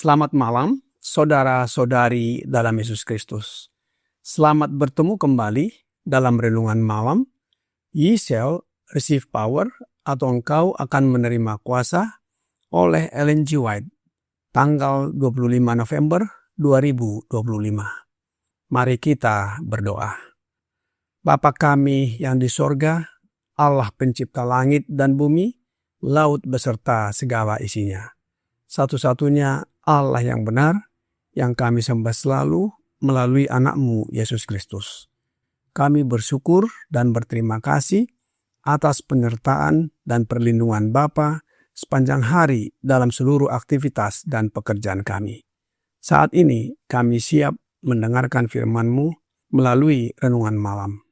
Selamat malam, saudara-saudari dalam Yesus Kristus. Selamat bertemu kembali dalam renungan malam. Ye shall receive power, atau engkau akan menerima kuasa, oleh Ellen G. White, tanggal 25 November 2025. Mari kita berdoa. Bapa kami yang di sorga, Allah pencipta langit dan bumi, laut beserta segala isinya. Satu-satunya Allah yang benar, yang kami sembah selalu melalui anak-Mu Yesus Kristus. Kami bersyukur dan berterima kasih atas penyertaan dan perlindungan Bapa sepanjang hari dalam seluruh aktivitas dan pekerjaan kami. Saat ini kami siap mendengarkan firman-Mu melalui renungan malam.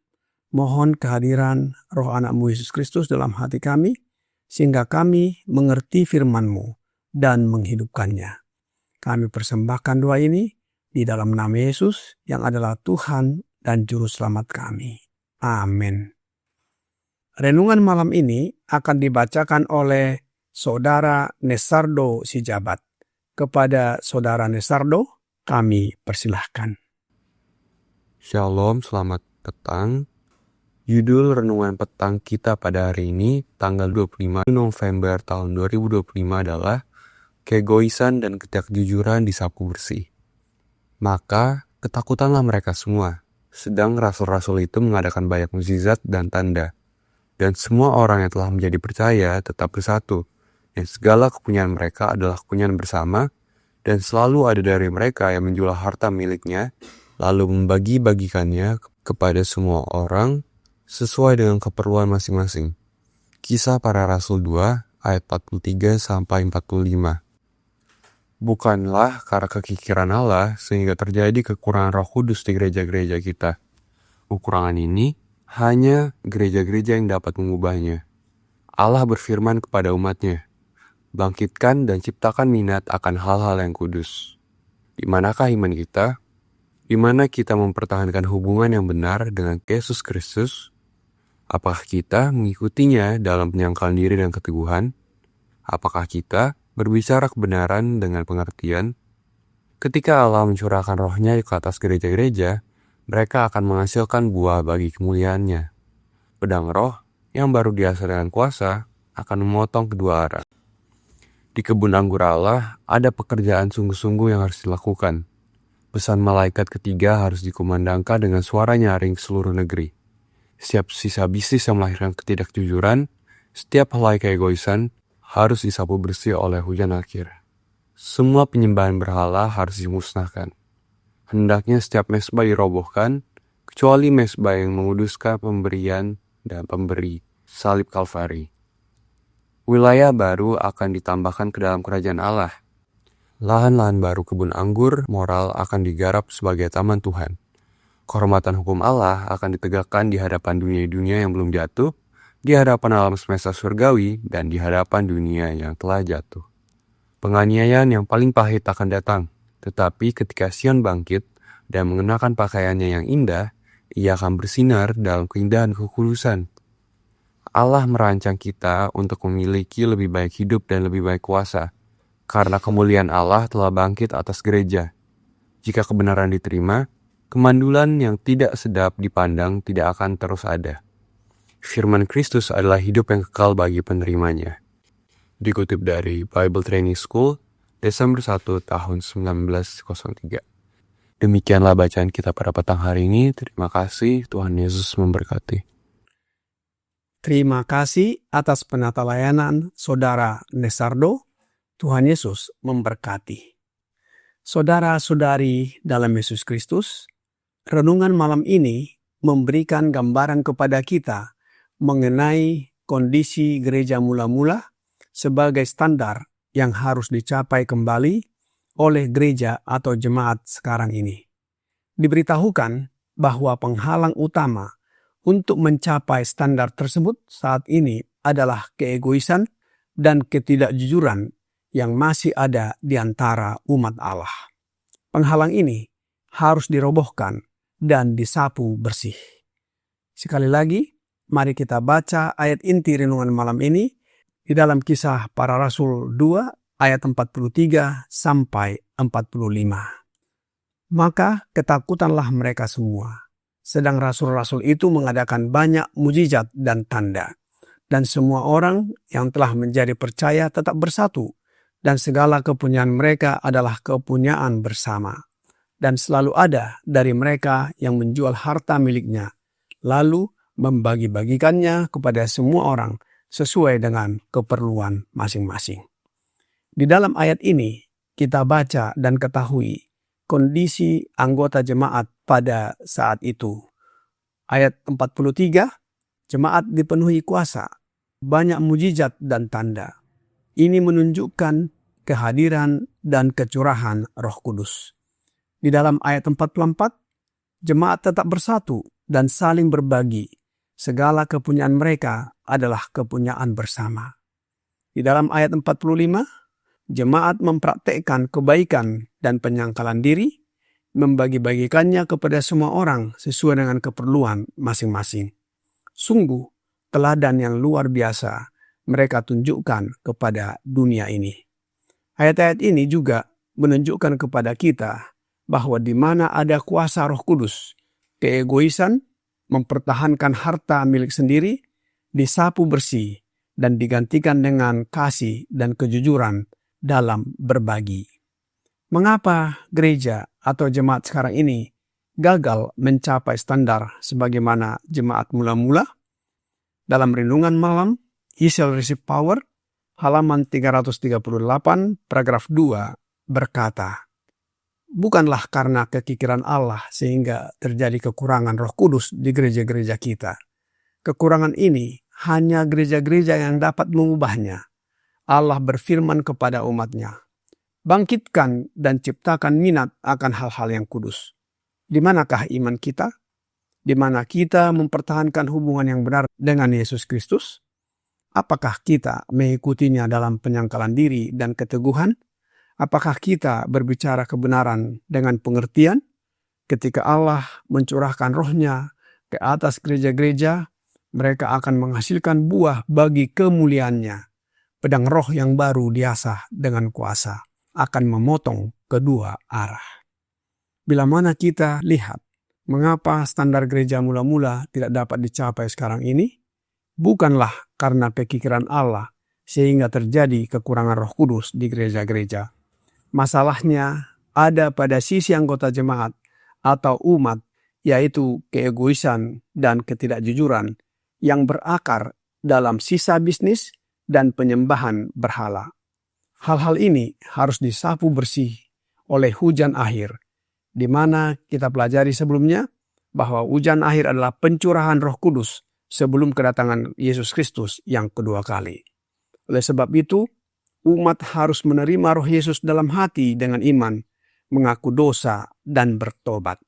Mohon kehadiran Roh anak-Mu Yesus Kristus dalam hati kami, sehingga kami mengerti firman-Mu dan menghidupkannya. Kami persembahkan doa ini di dalam nama Yesus yang adalah Tuhan dan Juru Selamat kami. Amin. Renungan malam ini akan dibacakan oleh Saudara Nesardo Sijabat. Kepada Saudara Nesardo, kami persilahkan. Shalom, selamat petang. Judul renungan petang kita pada hari ini, tanggal 25 November tahun 2025 adalah keegoisan dan ketidakjujuran disapu bersih. Maka ketakutanlah mereka semua, sedang rasul-rasul itu mengadakan banyak mukjizat dan tanda. Dan semua orang yang telah menjadi percaya tetap bersatu, dan segala kepunyaan mereka adalah kepunyaan bersama, dan selalu ada dari mereka yang menjual harta miliknya, lalu membagi-bagikannya kepada semua orang sesuai dengan keperluan masing-masing. Kisah Para Rasul 2 ayat 43-45. Bukanlah karena kekikiran Allah sehingga terjadi kekurangan Roh Kudus di gereja-gereja kita. Kekurangan ini hanya gereja-gereja yang dapat mengubahnya. Allah berfirman kepada umat-Nya, bangkitkan dan ciptakan minat akan hal-hal yang kudus. Di manakah iman kita? Di mana kita mempertahankan hubungan yang benar dengan Yesus Kristus? Apakah kita mengikutinya dalam penyangkalan diri dan keteguhan? Apakah kita berbicara kebenaran dengan pengertian? Ketika Allah mencurahkan rohnya ke atas gereja-gereja, mereka akan menghasilkan buah bagi kemuliaannya. Pedang roh yang baru dihasilkan kuasa akan memotong kedua arah. Di kebun anggur Allah ada pekerjaan sungguh-sungguh yang harus dilakukan. Pesan malaikat ketiga harus dikumandangkan dengan suara nyaring ke seluruh negeri. Setiap sisa bisnis yang melahirkan ketidakjujuran, setiap helai keegoisan, harus disapu bersih oleh hujan akhir. Semua penyembahan berhala harus dimusnahkan. Hendaknya setiap mezbah dirobohkan, kecuali mezbah yang menguduskan pemberian dan pemberi, salib Kalvari. Wilayah baru akan ditambahkan ke dalam kerajaan Allah. Lahan-lahan baru kebun anggur moral akan digarap sebagai taman Tuhan. Kehormatan hukum Allah akan ditegakkan di hadapan dunia-dunia yang belum jatuh, di hadapan alam semesta surgawi, dan di hadapan dunia yang telah jatuh. Penganiayaan yang paling pahit akan datang, tetapi ketika Sion bangkit dan mengenakan pakaiannya yang indah, ia akan bersinar dalam keindahan kekudusan. Allah merancang kita untuk memiliki lebih baik hidup dan lebih baik kuasa, karena kemuliaan Allah telah bangkit atas gereja. Jika kebenaran diterima, kemandulan yang tidak sedap dipandang tidak akan terus ada. Firman Kristus adalah hidup yang kekal bagi penerimanya. Dikutip dari Bible Training School, Desember 1 tahun 1903. Demikianlah bacaan kita pada petang hari ini. Terima kasih, Tuhan Yesus memberkati. Terima kasih atas penata layanan Saudara Nesardo. Tuhan Yesus memberkati. Saudara-saudari dalam Yesus Kristus, renungan malam ini memberikan gambaran kepada kita mengenai kondisi gereja mula-mula sebagai standar yang harus dicapai kembali oleh gereja atau jemaat sekarang ini. Diberitahukan bahwa penghalang utama untuk mencapai standar tersebut saat ini adalah keegoisan dan ketidakjujuran yang masih ada di antara umat Allah. Penghalang ini harus dirobohkan dan disapu bersih. Sekali lagi, mari kita baca ayat inti renungan malam ini di dalam Kisah Para Rasul 2 ayat 43 sampai 45. Maka ketakutanlah mereka semua. Sedang rasul-rasul itu mengadakan banyak mujizat dan tanda. Dan semua orang yang telah menjadi percaya tetap bersatu. Dan segala kepunyaan mereka adalah kepunyaan bersama. Dan selalu ada dari mereka yang menjual harta miliknya, lalu membagi-bagikannya kepada semua orang sesuai dengan keperluan masing-masing. Di dalam ayat ini, kita baca dan ketahui kondisi anggota jemaat pada saat itu. Ayat 43, jemaat dipenuhi kuasa, banyak mujizat dan tanda. Ini menunjukkan kehadiran dan kecurahan Roh Kudus. Di dalam ayat 44, jemaat tetap bersatu dan saling berbagi. Segala kepunyaan mereka adalah kepunyaan bersama. Di dalam ayat 45, jemaat mempraktekkan kebaikan dan penyangkalan diri, membagi-bagikannya kepada semua orang sesuai dengan keperluan masing-masing. Sungguh, teladan yang luar biasa mereka tunjukkan kepada dunia ini. Ayat-ayat ini juga menunjukkan kepada kita bahwa di mana ada kuasa Roh Kudus, keegoisan, mempertahankan harta milik sendiri, disapu bersih dan digantikan dengan kasih dan kejujuran dalam berbagi. Mengapa gereja atau jemaat sekarang ini gagal mencapai standar sebagaimana jemaat mula-mula? Dalam renungan malam, He shall receive power, halaman 338, paragraf 2, berkata, bukanlah karena kekikiran Allah sehingga terjadi kekurangan Roh Kudus di gereja-gereja kita. Kekurangan ini hanya gereja-gereja yang dapat mengubahnya. Allah berfirman kepada umatnya, bangkitkan dan ciptakan minat akan hal-hal yang kudus. Di manakah iman kita? Di mana kita mempertahankan hubungan yang benar dengan Yesus Kristus? Apakah kita mengikutinya dalam penyangkalan diri dan keteguhan? Apakah kita berbicara kebenaran dengan pengertian? Ketika Allah mencurahkan rohnya ke atas gereja-gereja, mereka akan menghasilkan buah bagi kemuliaannya. Pedang roh yang baru diasah dengan kuasa akan memotong kedua arah. Bila mana kita lihat mengapa standar gereja mula-mula tidak dapat dicapai sekarang ini, bukanlah karena kekikiran Allah sehingga terjadi kekurangan Roh Kudus di gereja-gereja. Masalahnya ada pada sisi anggota jemaat atau umat, yaitu keegoisan dan ketidakjujuran yang berakar dalam sisa bisnis dan penyembahan berhala. Hal-hal ini harus disapu bersih oleh hujan akhir, di mana kita pelajari sebelumnya bahwa hujan akhir adalah pencurahan Roh Kudus sebelum kedatangan Yesus Kristus yang kedua kali. Oleh sebab itu, umat harus menerima Roh Yesus dalam hati dengan iman, mengaku dosa dan bertobat.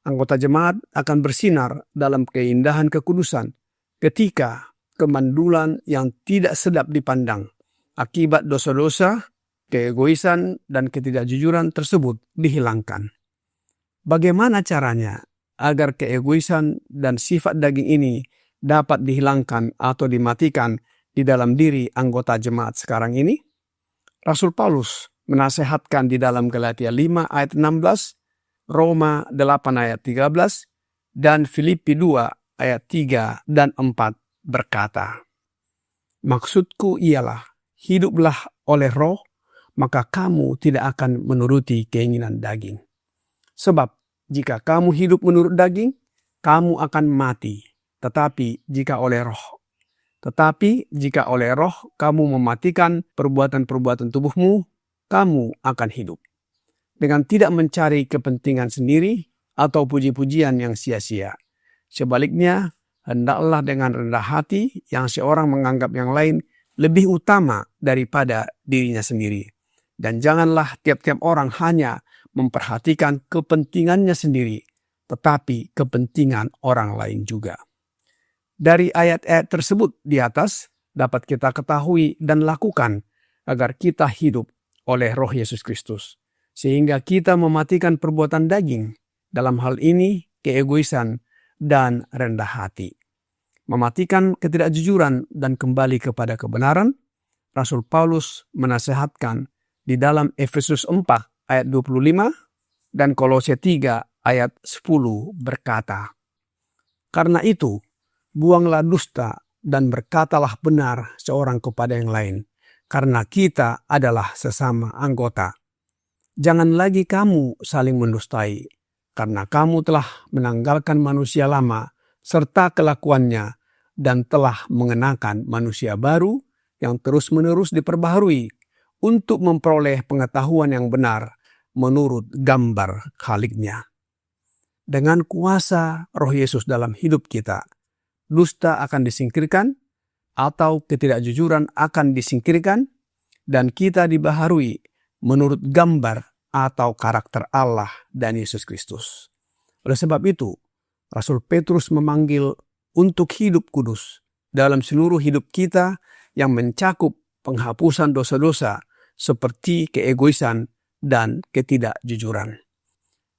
Anggota jemaat akan bersinar dalam keindahan kekudusan ketika kemandulan yang tidak sedap dipandang akibat dosa-dosa, keegoisan, dan ketidakjujuran tersebut dihilangkan. Bagaimana caranya agar keegoisan dan sifat daging ini dapat dihilangkan atau dimatikan di dalam diri anggota jemaat sekarang ini? Rasul Paulus menasehatkan di dalam Galatia 5 ayat 16, Roma 8 ayat 13, dan Filipi 2 ayat 3 dan 4 berkata, maksudku ialah, hiduplah oleh roh, maka kamu tidak akan menuruti keinginan daging. Sebab jika kamu hidup menurut daging, kamu akan mati. Tetapi jika oleh roh, Tetapi jika oleh Roh kamu mematikan perbuatan-perbuatan tubuhmu, kamu akan hidup. Dengan tidak mencari kepentingan sendiri atau puji-pujian yang sia-sia. Sebaliknya, hendaklah dengan rendah hati yang seorang menganggap yang lain lebih utama daripada dirinya sendiri. Dan janganlah tiap-tiap orang hanya memperhatikan kepentingannya sendiri, tetapi kepentingan orang lain juga. Dari ayat-ayat tersebut di atas dapat kita ketahui dan lakukan agar kita hidup oleh Roh Yesus Kristus. Sehingga kita mematikan perbuatan daging, dalam hal ini keegoisan dan rendah hati. Mematikan ketidakjujuran dan kembali kepada kebenaran, Rasul Paulus menasihatkan di dalam Efesus 4 ayat 25 dan Kolose 3 ayat 10 berkata, "Karena itu, buanglah dusta dan berkatalah benar seorang kepada yang lain, karena kita adalah sesama anggota. Jangan lagi kamu saling mendustai, karena kamu telah menanggalkan manusia lama serta kelakuannya dan telah mengenakan manusia baru yang terus-menerus diperbaharui untuk memperoleh pengetahuan yang benar menurut gambar Khaliknya." Dengan kuasa Roh Yesus dalam hidup kita, dusta akan disingkirkan atau ketidakjujuran akan disingkirkan dan kita dibaharui menurut gambar atau karakter Allah dan Yesus Kristus. Oleh sebab itu, Rasul Petrus memanggil untuk hidup kudus dalam seluruh hidup kita yang mencakup penghapusan dosa-dosa seperti keegoisan dan ketidakjujuran.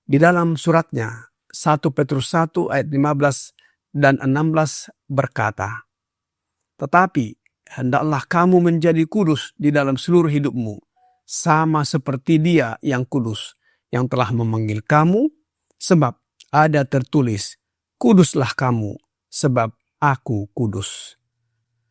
Di dalam suratnya, 1 Petrus 1 ayat 15 dan 16 berkata, "Tetapi hendaklah kamu menjadi kudus di dalam seluruh hidupmu, sama seperti Dia yang kudus, yang telah memanggil kamu, sebab ada tertulis, kuduslah kamu, sebab aku kudus."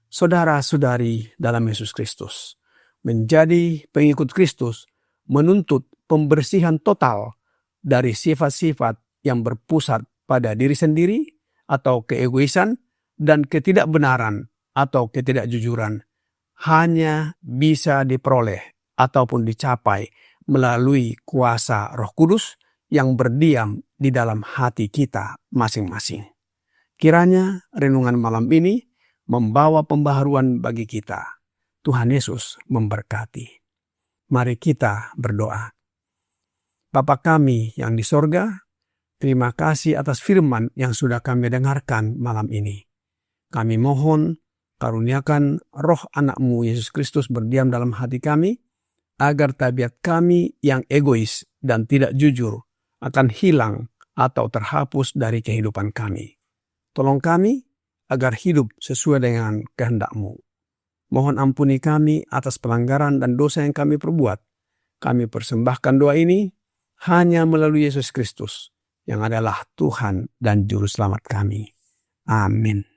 Saudara-saudari dalam Yesus Kristus, menjadi pengikut Kristus menuntut pembersihan total dari sifat-sifat yang berpusat pada diri sendiri atau keegoisan dan ketidakbenaran atau ketidakjujuran hanya bisa diperoleh ataupun dicapai melalui kuasa Roh Kudus yang berdiam di dalam hati kita masing-masing. Kiranya renungan malam ini membawa pembaharuan bagi kita. Tuhan Yesus memberkati. Mari kita berdoa. Bapa kami yang di sorga, terima kasih atas firman yang sudah kami dengarkan malam ini. Kami mohon karuniakan Roh Anak-Mu Yesus Kristus berdiam dalam hati kami, agar tabiat kami yang egois dan tidak jujur akan hilang atau terhapus dari kehidupan kami. Tolong kami agar hidup sesuai dengan kehendak-Mu. Mohon ampuni kami atas pelanggaran dan dosa yang kami perbuat. Kami persembahkan doa ini hanya melalui Yesus Kristus, yang adalah Tuhan dan Juru Selamat kami. Amin.